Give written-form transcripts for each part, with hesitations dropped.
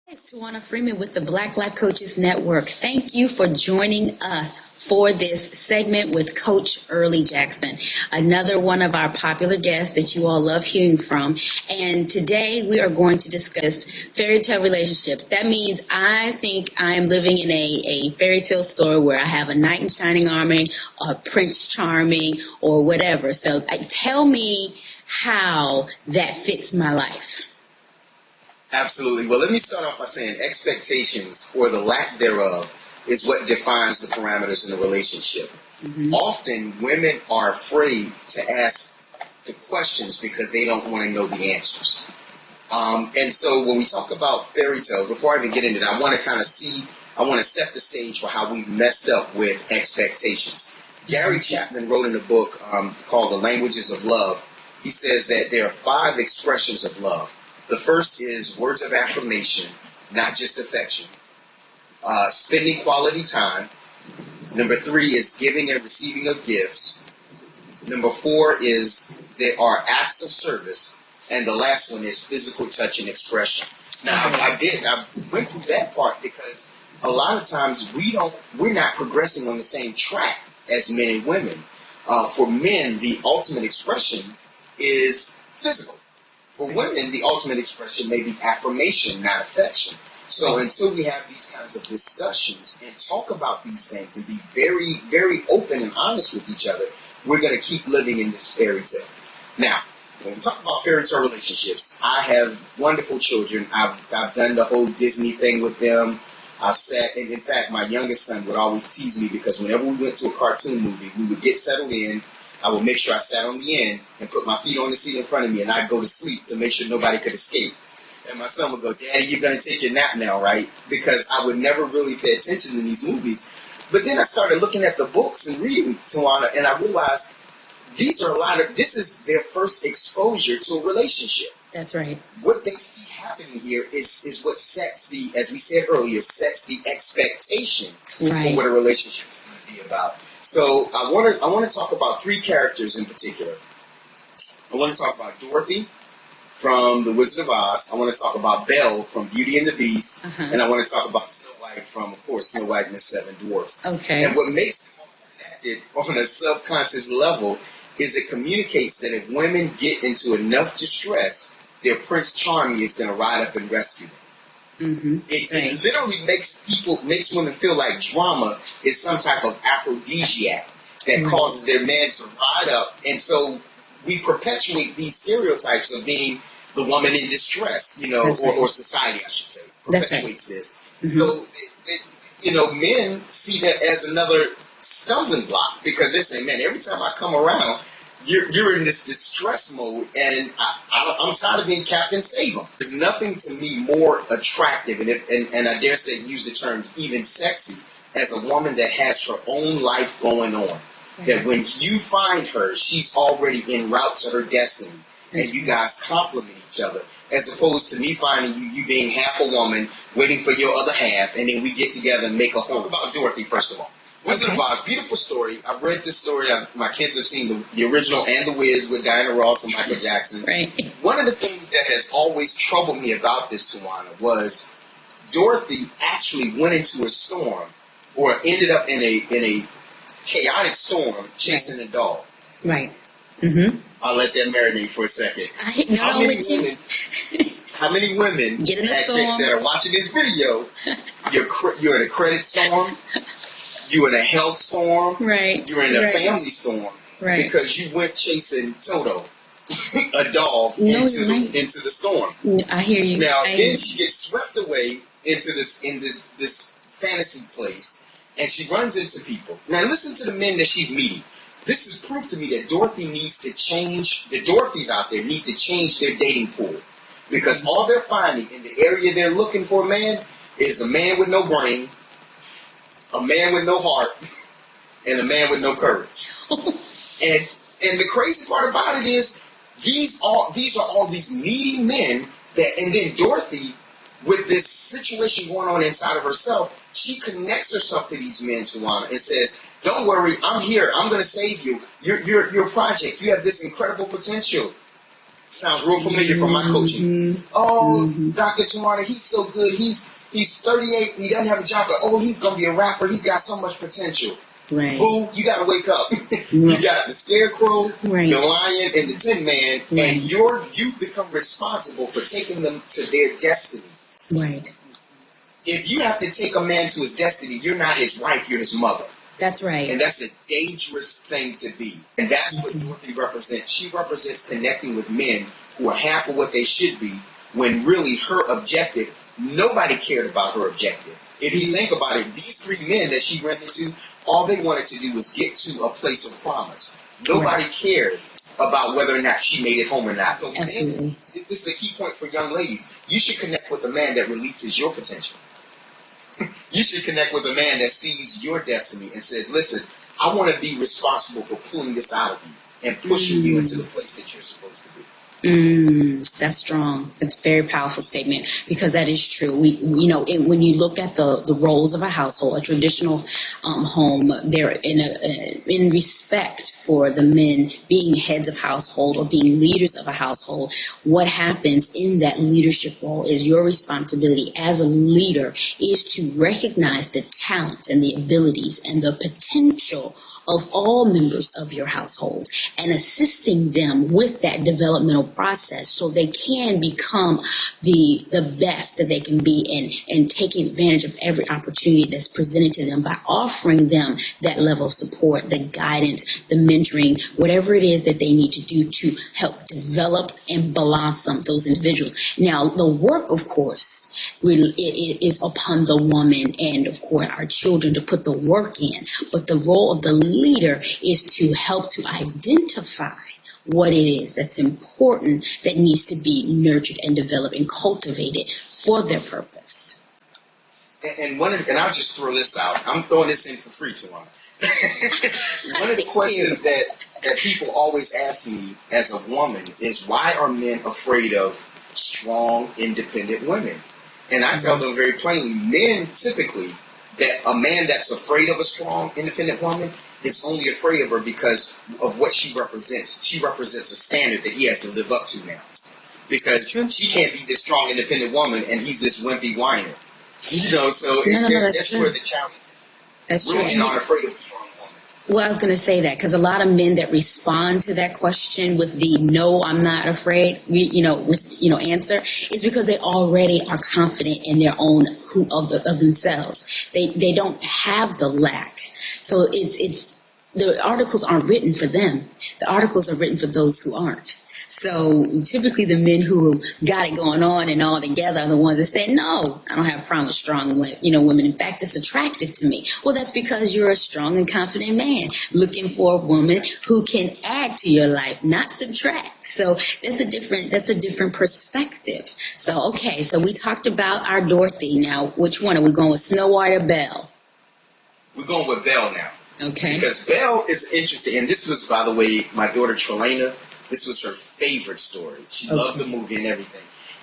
It's Towanna Freeman with the Black Life Coaches Network. Thank you for joining us for this segment with Coach Early Jackson, another one of our popular guests that you all love hearing from. And today we are going to discuss fairy tale relationships. That means I think I'm living in a fairy tale story where I have a knight in shining armor or Prince Charming or whatever. So tell me how that fits my life. Absolutely. Well, let me start off by saying expectations, or the lack thereof, is what defines the parameters in a relationship. Mm-hmm. Often, women are afraid to ask the questions because they don't want to know the answers. And so when we talk about fairy tales, before I even get into that, I want to set the stage for how we've messed up with expectations. Gary Chapman wrote in a book called The Languages of Love. He says that there are 5 expressions of love. The first is words of affirmation, not just affection. Spending quality time. Number 3 is giving and receiving of gifts. Number 4 is there are acts of service. And the last one is physical touch and expression. Now, I went through that part because a lot of times we're not progressing on the same track as men and women. For men, the ultimate expression is physical. For women, the ultimate expression may be affirmation, not affection. So until we have these kinds of discussions and talk about these things and be very, very open and honest with each other, we're going to keep living in this fairy tale. Now, when we talk about fairy tale relationships, I have wonderful children. I've done the whole Disney thing with them. I've sat, and in fact, my youngest son would always tease me because whenever we went to a cartoon movie, we would get settled in. I would make sure I sat on the end and put my feet on the seat in front of me, and I'd go to sleep to make sure nobody could escape. And my son would go, "Daddy, you're going to take your nap now, right?" Because I would never really pay attention to these movies. But then I started looking at the books and reading, Towanna, and I realized this is their first exposure to a relationship. That's right. What they see happening here is what sets as we said earlier, sets the expectation for what a relationship is going to be about. So I want to talk about 3 characters in particular. I want to talk about Dorothy from The Wizard of Oz. I want to talk about Belle from Beauty and the Beast. And I want to talk about Snow White from, of course, Snow White and the 7 Dwarfs. Okay. And what makes them all connected on a subconscious level is it communicates that if women get into enough distress, their Prince Charming is going to ride up and rescue them. Mm-hmm. It literally makes women feel like drama is some type of aphrodisiac that causes their man to ride up. And so we perpetuate these stereotypes of being the woman in distress, or society, I should say, perpetuates this. Mm-hmm. So, men see that as another stumbling block because they're saying, man, every time I come around, you're in this distress mode, and I'm tired of being Captain Save 'em. There's nothing to me more attractive, and I dare say use the term even sexy, as a woman that has her own life going on. That when you find her, she's already en route to her destiny, and you guys complement each other, as opposed to me finding you being half a woman, waiting for your other half, and then we get together and make a whole. Talk about Dorothy, first of all. Wizard of Oz, beautiful story. I've read this story. My kids have seen the original and The Wiz with Diana Ross and Michael Jackson. Right. One of the things that has always troubled me about this, Towanna, was Dorothy actually went into a storm, or ended up in a chaotic storm chasing a dog. Right. Mm-hmm. I'll let that marinate for a second. How many women that are watching this video, you're in a credit storm, you're in a health storm, right? You're in a family storm, right? Because you went chasing Toto, a dog, into the storm. I hear you. Now then she gets swept away into this fantasy place, and she runs into people. Now listen to the men that she's meeting. This is proof to me that Dorothy needs to change. The Dorothys out there need to change their dating pool, because all they're finding in the area they're looking for a man is a man with no brain, a man with no heart, and a man with no courage. and the crazy part about it is these are all these needy men and then Dorothy, with this situation going on inside of herself, she connects herself to these men, Towanna, and says, "Don't worry, I'm here. I'm going to save you. You're a project. You have this incredible potential." Sounds real familiar from my coaching. Oh, Dr. Towanna, he's so good. He's 38. He doesn't have a job. But, oh, he's going to be a rapper. He's got so much potential. Right. Boo, you got to wake up. You got the Scarecrow, the Lion, and the Tin Man, and you become responsible for taking them to their destiny. Right. If you have to take a man to his destiny, you're not his wife, you're his mother. That's right. And that's a dangerous thing to be. And that's what Dorothy represents. She represents connecting with men who are half of what they should be, when really her objective, nobody cared about her objective. If you think about it, these three men that she ran into, all they wanted to do was get to a place of promise. Nobody cared about whether or not she made it home or not. So absolutely. This is a key point for young ladies. You should connect with a man that releases your potential. You should connect with a man that sees your destiny and says, listen, I want to be responsible for pulling this out of you and pushing you into the place that you're supposed to be. That's strong. It's a very powerful statement, because that is true. When you look at the roles of a household, a traditional home, they're in respect for the men being heads of household or being leaders of a household. What happens in that leadership role is your responsibility as a leader is to recognize the talents and the abilities and the potential of all members of your household and assisting them with that developmental process so they can become the best that they can be, and taking advantage of every opportunity that's presented to them by offering them that level of support, the guidance, the mentoring, whatever it is that they need to do to help develop and blossom those individuals. Now, the work, of course, is upon the woman and, of course, our children to put the work in. But the role of the leader is to help to identify what it is that's important, that needs to be nurtured and developed and cultivated for their purpose. And I'll just throw this out. I'm throwing this in for free, Towanna. One of the questions that people always ask me as a woman is, why are men afraid of strong, independent women? And I tell them very plainly, men typically, that a man that's afraid of a strong, independent woman is only afraid of her because of what she represents. She represents a standard that he has to live up to now. Because she can't be this strong, independent woman, and he's this wimpy whiner. So that's where the challenge is. Women aren't afraid of a strong woman. Well, I was going to say that, because a lot of men that respond to that question with the "no, I'm not afraid," answer, is because they already are confident in their own of themselves. They don't have the lack. So it's the articles aren't written for them. The articles are written for those who aren't. So typically the men who got it going on and all together are the ones that say, no, I don't have a problem with strong women. In fact, it's attractive to me. Well, that's because you're a strong and confident man looking for a woman who can add to your life, not subtract. So that's a different perspective. So, okay, so we talked about our Dorothy. Now, which one? Are we going with Snow White or Belle? We're going with Belle now. Okay. Because Belle is interesting. And this was, by the way, my daughter Trelana. This was her favorite story. She loved the movie and everything.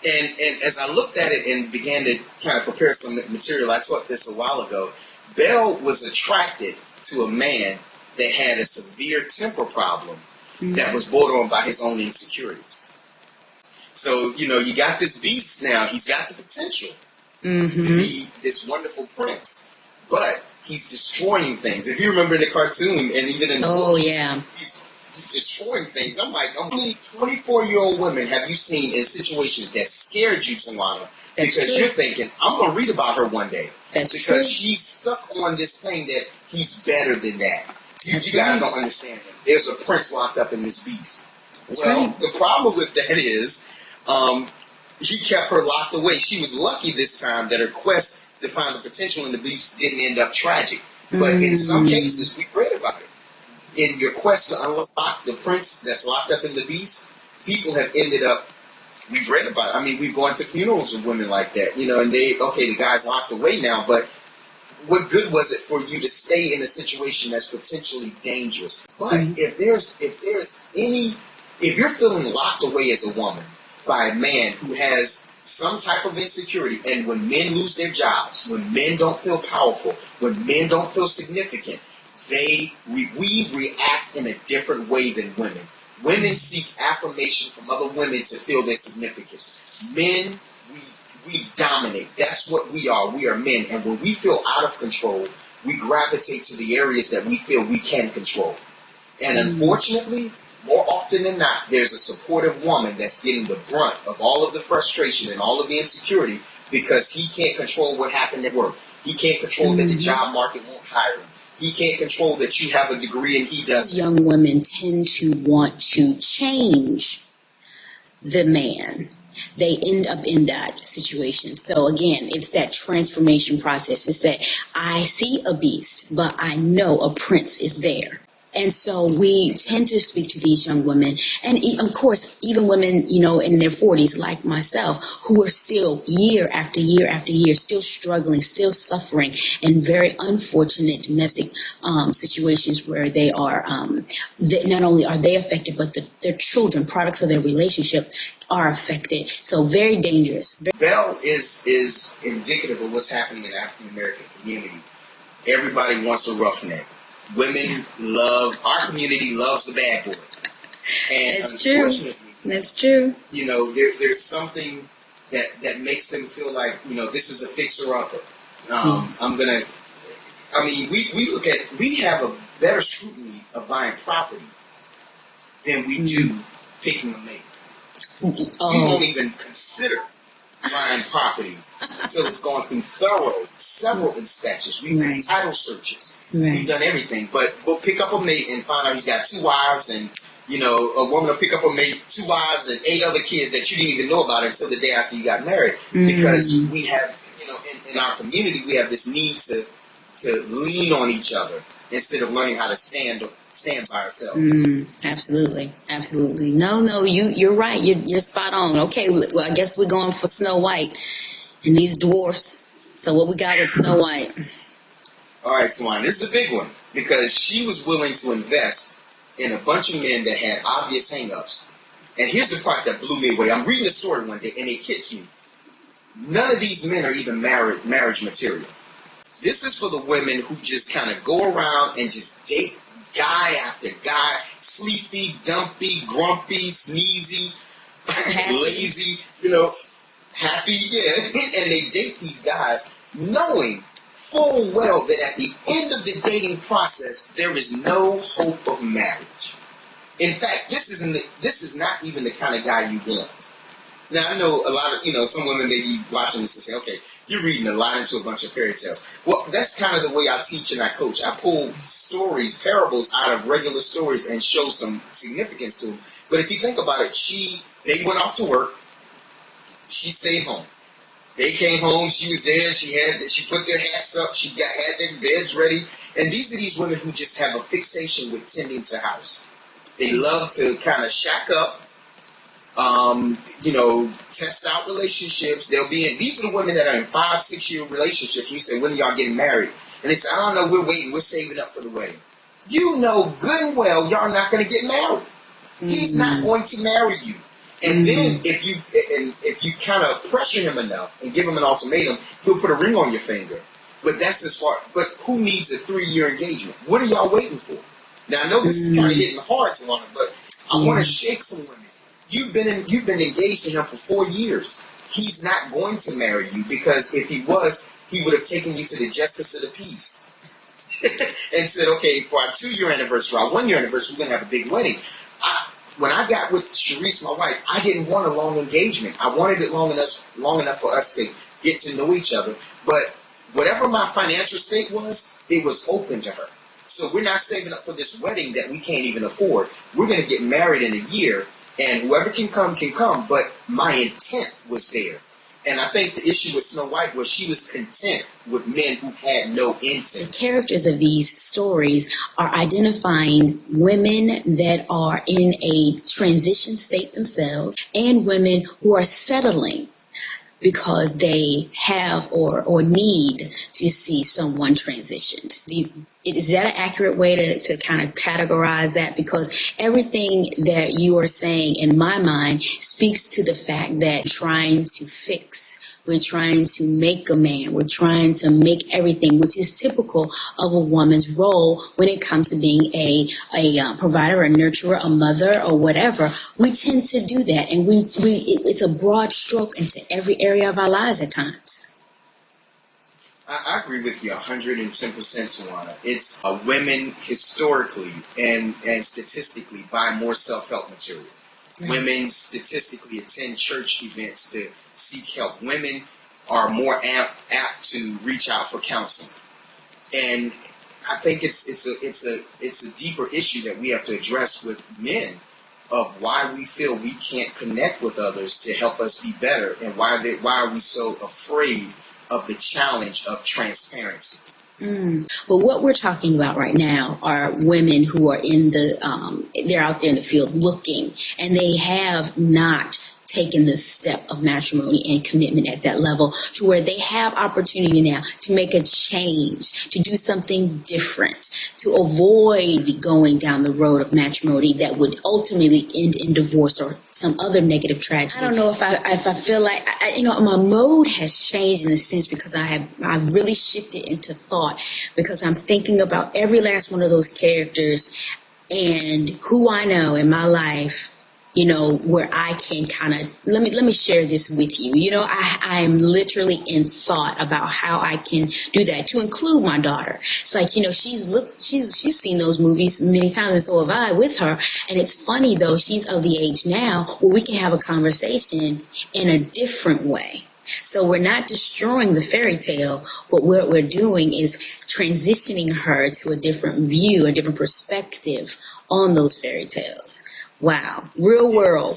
And as I looked at it and began to kind of prepare some material, I taught this a while ago. Belle was attracted to a man that had a severe temper problem that was bordered on by his own insecurities. So, you got this beast now. He's got the potential to be this wonderful prince. But he's destroying things. If you remember in the cartoon and even in the book, he's destroying things. I'm like, how many 24-year-old women have you seen in situations that scared you, Towanna? Because you're thinking, I'm going to read about her one day. Because she's stuck on this thing that he's better than that. You guys don't understand him. There's a prince locked up in this beast. The problem with that is he kept her locked away. She was lucky this time that her quest to find the potential in the beast didn't end up tragic. But in some cases, we've read about it. In your quest to unlock the prince that's locked up in the beast, people have ended up, we've read about it. I mean, we've gone to funerals of women like that, and the guy's locked away now, but what good was it for you to stay in a situation that's potentially dangerous? But if you're feeling locked away as a woman by a man who has some type of insecurity, and when men lose their jobs, when men don't feel powerful, when men don't feel significant, we react in a different way than women. Women seek affirmation from other women to feel their significance. Men, we dominate. That's what we are. We are men. And when we feel out of control, we gravitate to the areas that we feel we can control. And unfortunately, more often than not, there's a supportive woman that's getting the brunt of all of the frustration and all of the insecurity because he can't control what happened at work. He can't control that the job market won't hire him. He can't control that you have a degree and he doesn't. Young women tend to want to change the man. They end up in that situation. So again, it's that transformation process. It's that I see a beast, but I know a prince is there. And so we tend to speak to these young women, and of course, even women, in their 40s, like myself, who are still year after year after year, still struggling, still suffering in very unfortunate domestic situations where they are, not only are they affected, but their children, products of their relationship, are affected. So very dangerous. Bell is indicative of what's happening in the African American community. Everybody wants a roughneck. Women our community loves the bad boy. And that's unfortunately, true. That's true. There's something that makes them feel like, this is a fixer-upper. We have a better scrutiny of buying property than we do picking a mate. We won't even consider buying property until it's gone through several inspections. We've done title searches. We've done everything. But we'll pick up a mate and find out he's got 2 wives and, a woman will pick up a mate, 2 wives and 8 other kids that you didn't even know about until the day after you got married. Because we have, in our community, we have this need to lean on each other instead of learning how to stand by ourselves. Absolutely. No, you're right. You're spot on. Okay, well, I guess we're going for Snow White and these dwarfs. So what we got with Snow White? All right, Towanna, this is a big one because she was willing to invest in a bunch of men that had obvious hang-ups. And here's the part that blew me away. I'm reading the story one day and it hits me. None of these men are even marriage material. This is for the women who just kind of go around and just date guy after guy, sleepy, dumpy, grumpy, sneezy, lazy, happy, and they date these guys knowing full well that at the end of the dating process, there is no hope of marriage. In fact, this is not even the kind of guy you want. Now, I know a lot of, some women may be watching this and say, okay, you're reading a lot into a bunch of fairy tales. Well, that's kind of the way I teach and I coach. I pull stories, parables out of regular stories and show some significance to them. But if you think about it, they went off to work. She stayed home. They came home. She was there. She put their hats up. Had their beds ready. And these are these women who just have a fixation with tending to house. They love to kind of shack up. Test out relationships. These are the women that are in 5-6 year relationships. You say, when are y'all getting married? And they say, I don't know, we're waiting, we're saving up for the wedding. You know good and well y'all not going to get married. He's not going to marry you. And then if you kind of pressure him enough and give him an ultimatum, he'll put a ring on your finger. But that's as far. But who needs a 3-year engagement? What are y'all waiting for? Now I know this is kind of hitting hard to one, but I want to shake some women. You've been engaged to him for 4 years. He's not going to marry you because if he was, he would have taken you to the justice of the peace and said, okay, for our 2-year anniversary, our 1-year anniversary, we're going to have a big wedding. When I got with Sharice, my wife, I didn't want a long engagement. I wanted it long enough for us to get to know each other. But whatever my financial state was, it was open to her. So we're not saving up for this wedding that we can't even afford. We're going to get married in a year. And whoever can come, but my intent was there. And I think the issue with Snow White was she was content with men who had no intent. The characters of these stories are identifying women that are in a transition state themselves and women who are settling because they have or need to see someone transitioned. Is that an accurate way to kind of categorize that? Because everything that you are saying, in my mind, speaks to the fact that trying to fix, we're trying to make a man, we're trying to make everything, which is typical of a woman's role when it comes to being a provider, a nurturer, a mother, or whatever. We tend to do that, and it's a broad stroke into every area of our lives at times. I agree with you 110%, Towanna. It's women historically and statistically buy more self-help material. Right. Women statistically attend church events to seek help. Women are more apt to reach out for counseling. And I think it's a deeper issue that we have to address with men, of why we feel we can't connect with others to help us be better, and why are we so afraid of the challenge of transparency. But what we're talking about right now are women who are they're out there in the field looking, and they have not taken the step of matrimony and commitment at that level, to where they have opportunity now to make a change, to do something different, to avoid going down the road of matrimony that would ultimately end in divorce or some other negative tragedy. I don't know if I feel like my mode has changed in a sense, because I've really shifted into thought, because I'm thinking about every last one of those characters and who I know in my life, where I can kind of, let me share this with you. I am literally in thought about how I can do that, to include my daughter. It's like, she's seen those movies many times, and so have I with her. And it's funny, though, she's of the age now where we can have a conversation in a different way. So we're not destroying the fairy tale, but what we're doing is transitioning her to a different view, a different perspective on those fairy tales. Wow. Real world.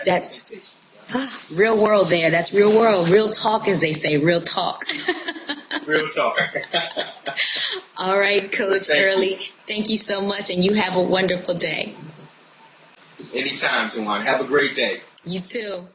That's real world there. That's real world. Real talk, as they say. Real talk. Real talk. All right, Coach Early. Thank you so much, and you have a wonderful day. Anytime, Towanna. Have a great day. You too.